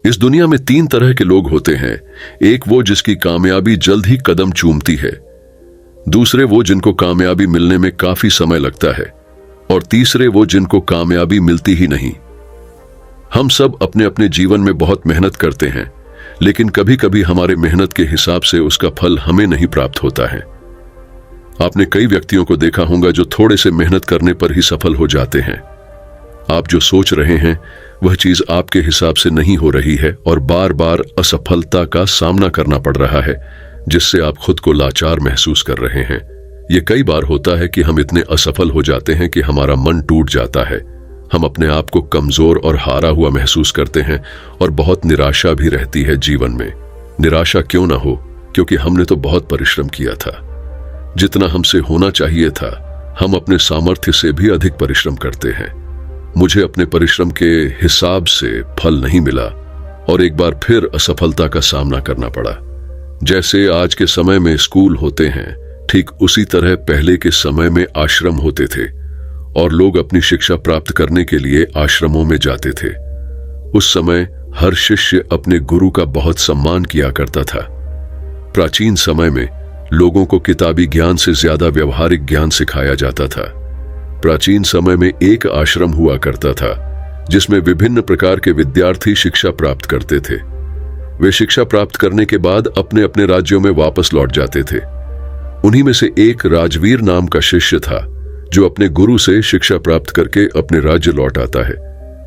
इस दुनिया में 3 तरह के लोग होते हैं। एक वो जिसकी कामयाबी जल्द ही कदम चूमती है, दूसरे वो जिनको कामयाबी मिलने में काफी समय लगता है, और तीसरे वो जिनको कामयाबी मिलती ही नहीं। हम सब अपने अपने जीवन में बहुत मेहनत करते हैं, लेकिन कभी कभी हमारे मेहनत के हिसाब से उसका फल हमें नहीं प्राप्त होता है। आपने कई व्यक्तियों को देखा होगा जो थोड़े से मेहनत करने पर ही सफल हो जाते हैं। आप जो सोच रहे हैं वह चीज आपके हिसाब से नहीं हो रही है और बार बार असफलता का सामना करना पड़ रहा है, जिससे आप खुद को लाचार महसूस कर रहे हैं। यह कई बार होता है कि हम इतने असफल हो जाते हैं कि हमारा मन टूट जाता है। हम अपने आप को कमजोर और हारा हुआ महसूस करते हैं और बहुत निराशा भी रहती है जीवन में। निराशा क्यों ना हो, क्योंकि हमने तो बहुत परिश्रम किया था। जितना हमसे होना चाहिए था, हम अपने सामर्थ्य से भी अधिक परिश्रम करते हैं। मुझे अपने परिश्रम के हिसाब से फल नहीं मिला और एक बार फिर असफलता का सामना करना पड़ा। जैसे आज के समय में स्कूल होते हैं, ठीक उसी तरह पहले के समय में आश्रम होते थे और लोग अपनी शिक्षा प्राप्त करने के लिए आश्रमों में जाते थे। उस समय हर शिष्य अपने गुरु का बहुत सम्मान किया करता था। प्राचीन समय में लोगों को किताबी ज्ञान से ज्यादा व्यवहारिक ज्ञान सिखाया जाता था। प्राचीन समय में एक आश्रम हुआ करता था जिसमें विभिन्न प्रकार के विद्यार्थी शिक्षा प्राप्त करते थे। वे शिक्षा प्राप्त करने के बाद अपने अपने राज्यों में वापस लौट जाते थे। उन्हीं में से एक राजवीर नाम का शिष्य था जो अपने गुरु से शिक्षा प्राप्त करके अपने राज्य लौट आता है।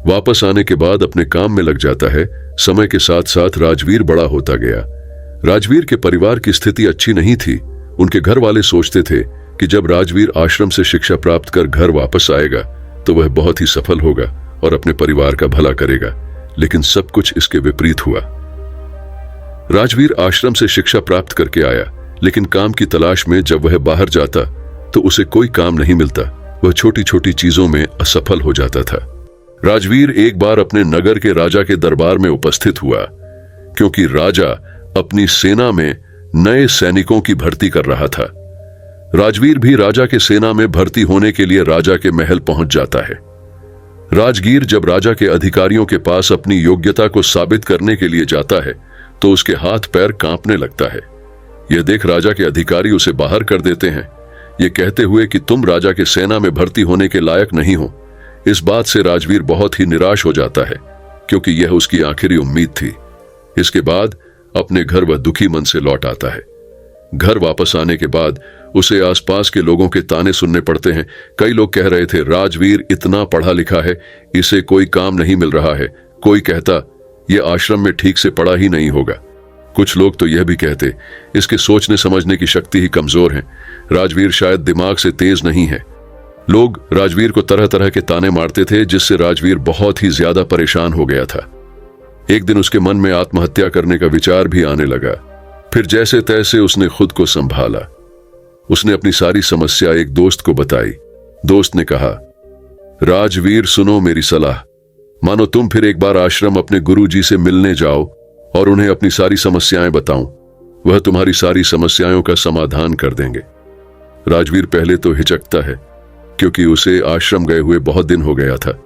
वापस आने के बाद अपने काम में लग जाता है। समय के साथ साथ राजवीर बड़ा होता गया। राजवीर के परिवार की स्थिति अच्छी नहीं थी। उनके घर वाले सोचते थे कि जब राजवीर आश्रम से शिक्षा प्राप्त कर घर वापस आएगा तो वह बहुत ही सफल होगा और अपने परिवार का भला करेगा, लेकिन सब कुछ इसके विपरीत हुआ। राजवीर आश्रम से शिक्षा प्राप्त करके आया, लेकिन काम की तलाश में जब वह बाहर जाता तो उसे कोई काम नहीं मिलता। वह छोटी छोटी चीजों में असफल हो जाता था। राजवीर एक बार अपने नगर के राजा के दरबार में उपस्थित हुआ, क्योंकि राजा अपनी सेना में नए सैनिकों की भर्ती कर रहा था। राजवीर भी राजा के सेना में भर्ती होने के लिए राजा के महल पहुंच जाता है। राजगीर जब राजा के अधिकारियों के पास अपनी योग्यता को साबित करने के लिए जाता है तो उसके हाथ पैर कांपने लगता है। यह देख राजा के अधिकारी उसे बाहर कर देते हैं, ये कहते हुए कि तुम राजा के सेना में भर्ती होने के लायक नहीं हो। इस बात से राजवीर बहुत ही निराश हो जाता है, क्योंकि यह उसकी आखिरी उम्मीद थी। इसके बाद अपने घर वह दुखी मन से लौट आता है। घर वापस आने के बाद उसे आसपास के लोगों के ताने सुनने पड़ते हैं। कई लोग कह रहे थे, राजवीर इतना पढ़ा लिखा है, इसे कोई काम नहीं मिल रहा है। कोई कहता, यह आश्रम में ठीक से पढ़ा ही नहीं होगा। कुछ लोग तो यह भी कहते, इसके सोचने समझने की शक्ति ही कमजोर है, राजवीर शायद दिमाग से तेज नहीं है। लोग राजवीर को तरह तरह के ताने मारते थे, जिससे राजवीर बहुत ही ज्यादा परेशान हो गया था। एक दिन उसके मन में आत्महत्या करने का विचार भी आने लगा। फिर जैसे तैसे उसने खुद को संभाला। उसने अपनी सारी समस्या एक दोस्त को बताई। दोस्त ने कहा, राजवीर सुनो मेरी सलाह, मानो तुम फिर एक बार आश्रम अपने गुरुजी से मिलने जाओ और उन्हें अपनी सारी समस्याएं बताओ। वह तुम्हारी सारी समस्याओं का समाधान कर देंगे। राजवीर पहले तो हिचकता है, क्योंकि उसे आश्रम गए हुए बहुत दिन हो गया था।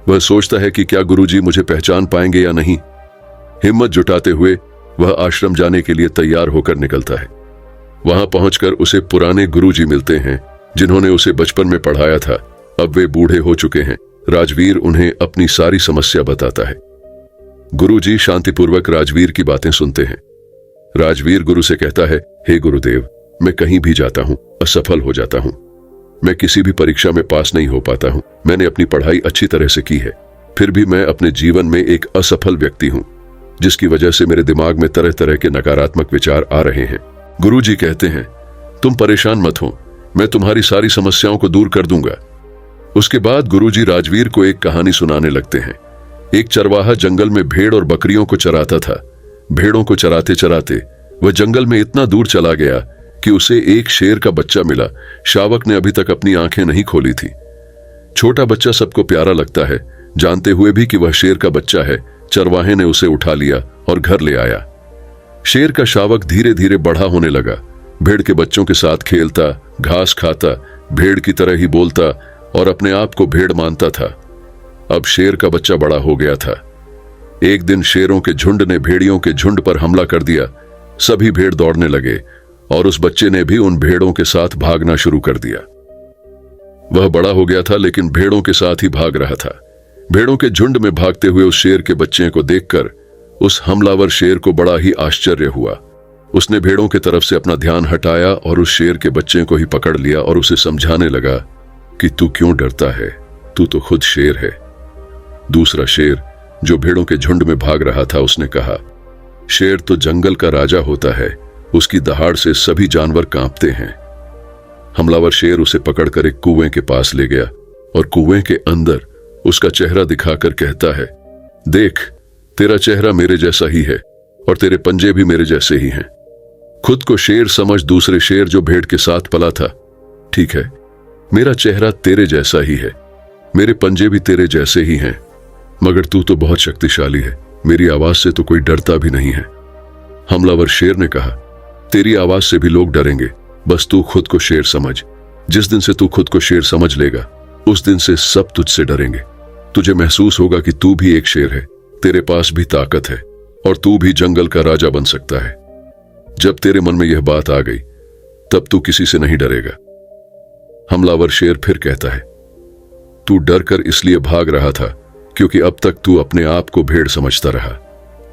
वह सोचता है कि क्या गुरुजी मुझे पहचान पाएंगे या नहीं। हिम्मत जुटाते हुए वह आश्रम जाने के लिए तैयार होकर निकलता है। वहां पहुंचकर उसे पुराने गुरुजी मिलते हैं, जिन्होंने उसे बचपन में पढ़ाया था। अब वे बूढ़े हो चुके हैं। राजवीर उन्हें अपनी सारी समस्या बताता है। गुरुजी शांतिपूर्वक राजवीर की बातें सुनते हैं। राजवीर गुरु से कहता है, हे गुरुदेव, मैं कहीं भी जाता हूं, असफल हो जाता हूं। मैं किसी भी परीक्षा में पास नहीं हो पाता हूं। मैंने अपनी पढ़ाई अच्छी तरह से की है, फिर भी मैं अपने जीवन में एक असफल व्यक्ति हूं, जिसकी वजह से मेरे दिमाग में तरह तरह के नकारात्मक विचार आ रहे हैं। गुरुजी कहते हैं, तुम परेशान मत हो, मैं तुम्हारी सारी समस्याओं को दूर कर दूंगा। उसके बाद गुरुजी राजवीर को एक कहानी सुनाने लगते हैं। एक चरवाहा जंगल में भेड़ और बकरियों को चराता था। भेड़ों को चराते चराते वह जंगल में इतना दूर चला गया कि उसे एक शेर का बच्चा मिला। शावक ने अभी तक अपनी आंखें नहीं खोली थी। छोटा बच्चा सबको प्यारा लगता है, जानते हुए भी कि वह शेर का बच्चा है। चरवाहे ने उसे उठा लिया और घर ले आया। शेर का शावक धीरे धीरे बड़ा होने लगा। भेड़ के बच्चों के साथ खेलता, घास खाता, भेड़ की तरह ही बोलता और अपने आप को भेड़ मानता था। अब शेर का बच्चा बड़ा हो गया था। एक दिन शेरों के झुंड ने भेड़ियों के झुंड पर हमला कर दिया। सभी भेड़ दौड़ने लगे और उस बच्चे ने भी उन भेड़ों के साथ भागना शुरू कर दिया। वह बड़ा हो गया था लेकिन भेड़ों के साथ ही भाग रहा था। भेड़ों के झुंड में भागते हुए उस शेर के बच्चे को देखकर उस हमलावर शेर को बड़ा ही आश्चर्य हुआ। उसने भेड़ों की तरफ से अपना ध्यान हटाया और उस शेर के बच्चे को ही पकड़ लिया और उसे समझाने लगा कि तू क्यों डरता है, तू तो खुद शेर है। दूसरा शेर जो भेड़ों के झुंड में भाग रहा था उसने कहा, शेर तो जंगल का राजा होता है, उसकी दहाड़ से सभी जानवर कांपते हैं। हमलावर शेर उसे पकड़कर एक कुएं के पास ले गया और कुएं के अंदर उसका चेहरा दिखाकर कहता है, देख, तेरा चेहरा मेरे जैसा ही है और तेरे पंजे भी मेरे जैसे ही हैं। खुद को शेर समझ दूसरे शेर जो भेड़ के साथ पला था, ठीक है, मेरा चेहरा तेरे जैसा ही है, मेरे पंजे भी तेरे जैसे ही हैं, मगर तू तो बहुत शक्तिशाली है, मेरी आवाज से तो कोई डरता भी नहीं है। हमलावर शेर ने कहा, तेरी आवाज से भी लोग डरेंगे, बस तू खुद को शेर समझ। जिस दिन से तू खुद को शेर समझ लेगा उस दिन से सब तुझसे डरेंगे। तुझे महसूस होगा कि तू भी एक शेर है, तेरे पास भी ताकत है और तू भी जंगल का राजा बन सकता है। जब तेरे मन में यह बात आ गई तब तू किसी से नहीं डरेगा। हमलावर शेर फिर कहता है, तू डर कर इसलिए भाग रहा था क्योंकि अब तक तू अपने आप को भेड़ समझता रहा।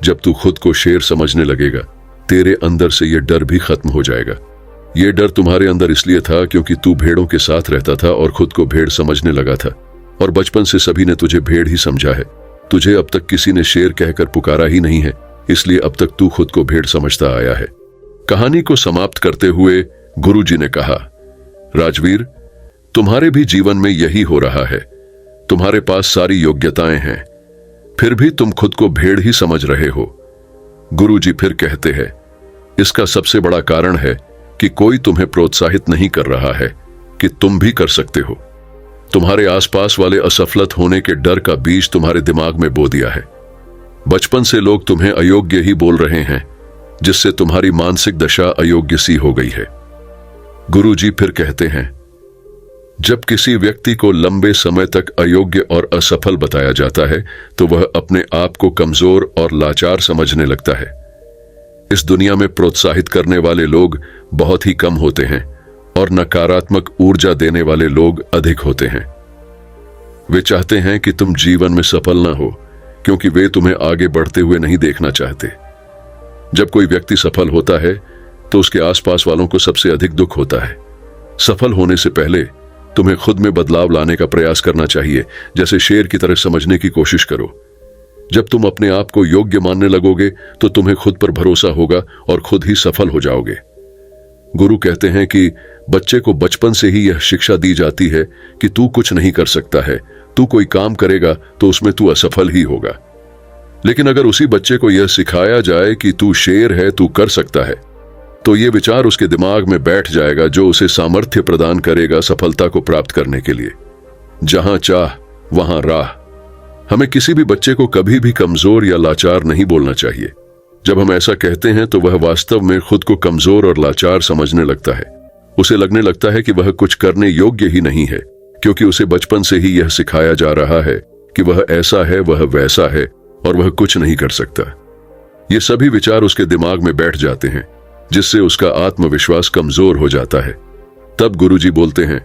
जब तू खुद को शेर समझने लगेगा तेरे अंदर से यह डर भी खत्म हो जाएगा। यह डर तुम्हारे अंदर इसलिए था क्योंकि तू भेड़ों के साथ रहता था और खुद को भेड़ समझने लगा था और बचपन से सभी ने तुझे भेड़ ही समझा है। तुझे अब तक किसी ने शेर कहकर पुकारा ही नहीं है, इसलिए अब तक तू खुद को भेड़ समझता आया है। कहानी को समाप्त करते हुए गुरुजी ने कहा, राजवीर, तुम्हारे भी जीवन में यही हो रहा है। तुम्हारे पास सारी योग्यताएं हैं, फिर भी तुम खुद को भेड़ ही समझ रहे हो। गुरुजी फिर कहते हैं, इसका सबसे बड़ा कारण है कि कोई तुम्हें प्रोत्साहित नहीं कर रहा है कि तुम भी कर सकते हो। तुम्हारे आसपास वाले असफलत होने के डर का बीज तुम्हारे दिमाग में बो दिया है। बचपन से लोग तुम्हें अयोग्य ही बोल रहे हैं, जिससे तुम्हारी मानसिक दशा अयोग्य सी हो गई है। गुरुजी फिर कहते हैं, जब किसी व्यक्ति को लंबे समय तक अयोग्य और असफल बताया जाता है तो वह अपने आप को कमजोर और लाचार समझने लगता है। इस दुनिया में प्रोत्साहित करने वाले लोग बहुत ही कम होते हैं और नकारात्मक ऊर्जा देने वाले लोग अधिक होते हैं। वे चाहते हैं कि तुम जीवन में सफल ना हो क्योंकि वे तुम्हें आगे बढ़ते हुए नहीं देखना चाहते। जब कोई व्यक्ति सफल होता है तो उसके आसपास वालों को सबसे अधिक दुख होता है। सफल होने से पहले तुम्हें खुद में बदलाव लाने का प्रयास करना चाहिए। जैसे शेर की तरह समझने की कोशिश करो। जब तुम अपने आप को योग्य मानने लगोगे तो तुम्हें खुद पर भरोसा होगा और खुद ही सफल हो जाओगे। गुरु कहते हैं कि बच्चे को बचपन से ही यह शिक्षा दी जाती है कि तू कुछ नहीं कर सकता है, तू कोई काम करेगा तो उसमें तू असफल ही होगा। लेकिन अगर उसी बच्चे को यह सिखाया जाए कि तू शेर है, तू कर सकता है, तो यह विचार उसके दिमाग में बैठ जाएगा जो उसे सामर्थ्य प्रदान करेगा सफलता को प्राप्त करने के लिए। जहां चाह वहां राह। हमें किसी भी बच्चे को कभी भी कमजोर या लाचार नहीं बोलना चाहिए। जब हम ऐसा कहते हैं तो वह वास्तव में खुद को कमजोर और लाचार समझने लगता है। उसे लगने लगता है कि वह कुछ करने योग्य ही नहीं है क्योंकि उसे बचपन से ही यह सिखाया जा रहा है कि वह ऐसा है, वह वैसा है और वह कुछ नहीं कर सकता। ये सभी विचार उसके दिमाग में बैठ जाते हैं जिससे उसका आत्मविश्वास कमजोर हो जाता है। तब गुरुजी बोलते हैं,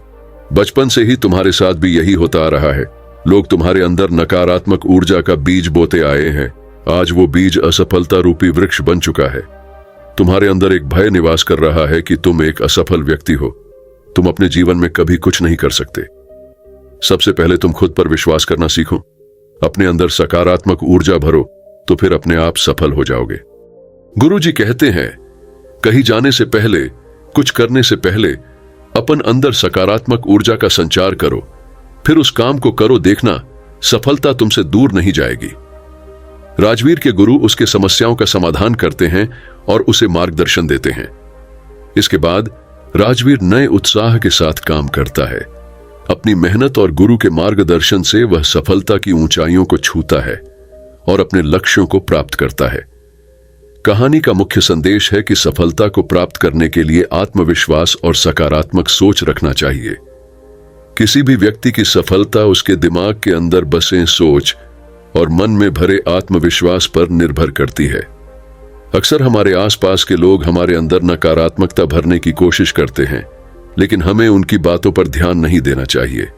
बचपन से ही तुम्हारे साथ भी यही होता आ रहा है। लोग तुम्हारे अंदर नकारात्मक ऊर्जा का बीज बोते आए हैं। आज वो बीज असफलता रूपी वृक्ष बन चुका है। तुम्हारे अंदर एक भय निवास कर रहा है कि तुम एक असफल व्यक्ति हो, तुम अपने जीवन में कभी कुछ नहीं कर सकते। सबसे पहले तुम खुद पर विश्वास करना सीखो, अपने अंदर सकारात्मक ऊर्जा भरो, तो फिर अपने आप सफल हो जाओगे। गुरुजी कहते हैं, कहीं जाने से पहले, कुछ करने से पहले अपन अंदर सकारात्मक ऊर्जा का संचार करो, फिर उस काम को करो, देखना सफलता तुमसे दूर नहीं जाएगी। राजवीर के गुरु उसके समस्याओं का समाधान करते हैं और उसे मार्गदर्शन देते हैं। इसके बाद राजवीर नए उत्साह के साथ काम करता है। अपनी मेहनत और गुरु के मार्गदर्शन से वह सफलता की ऊंचाइयों को छूता है और अपने लक्ष्यों को प्राप्त करता है। कहानी का मुख्य संदेश है कि सफलता को प्राप्त करने के लिए आत्मविश्वास और सकारात्मक सोच रखना चाहिए। किसी भी व्यक्ति की सफलता उसके दिमाग के अंदर बसे सोच और मन में भरे आत्मविश्वास पर निर्भर करती है। अक्सर हमारे आसपास के लोग हमारे अंदर नकारात्मकता भरने की कोशिश करते हैं, लेकिन हमें उनकी बातों पर ध्यान नहीं देना चाहिए।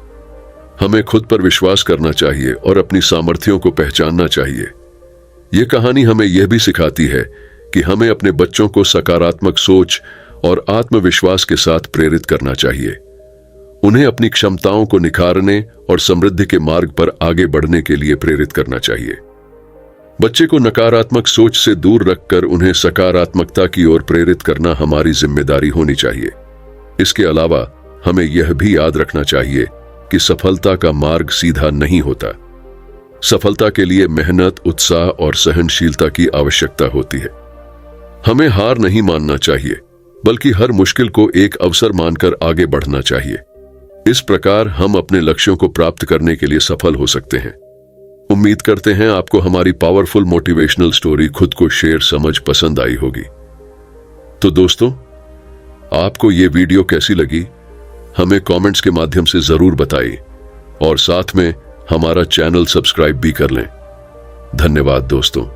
हमें खुद पर विश्वास करना चाहिए और अपनी सामर्थ्यों को पहचानना चाहिए। यह कहानी हमें यह भी सिखाती है कि हमें अपने बच्चों को सकारात्मक सोच और आत्मविश्वास के साथ प्रेरित करना चाहिए। उन्हें अपनी क्षमताओं को निखारने और समृद्धि के मार्ग पर आगे बढ़ने के लिए प्रेरित करना चाहिए। बच्चे को नकारात्मक सोच से दूर रखकर उन्हें सकारात्मकता की ओर प्रेरित करना हमारी जिम्मेदारी होनी चाहिए। इसके अलावा हमें यह भी याद रखना चाहिए कि सफलता का मार्ग सीधा नहीं होता। सफलता के लिए मेहनत, उत्साह और सहनशीलता की आवश्यकता होती है। हमें हार नहीं मानना चाहिए, बल्कि हर मुश्किल को एक अवसर मानकर आगे बढ़ना चाहिए। इस प्रकार हम अपने लक्ष्यों को प्राप्त करने के लिए सफल हो सकते हैं। उम्मीद करते हैं आपको हमारी पावरफुल मोटिवेशनल स्टोरी खुद को शेयर समझ पसंद आई होगी। तो दोस्तों, आपको ये वीडियो कैसी लगी हमें कमेंट्स के माध्यम से जरूर बताइए और साथ में हमारा चैनल सब्सक्राइब भी कर लें। धन्यवाद दोस्तों।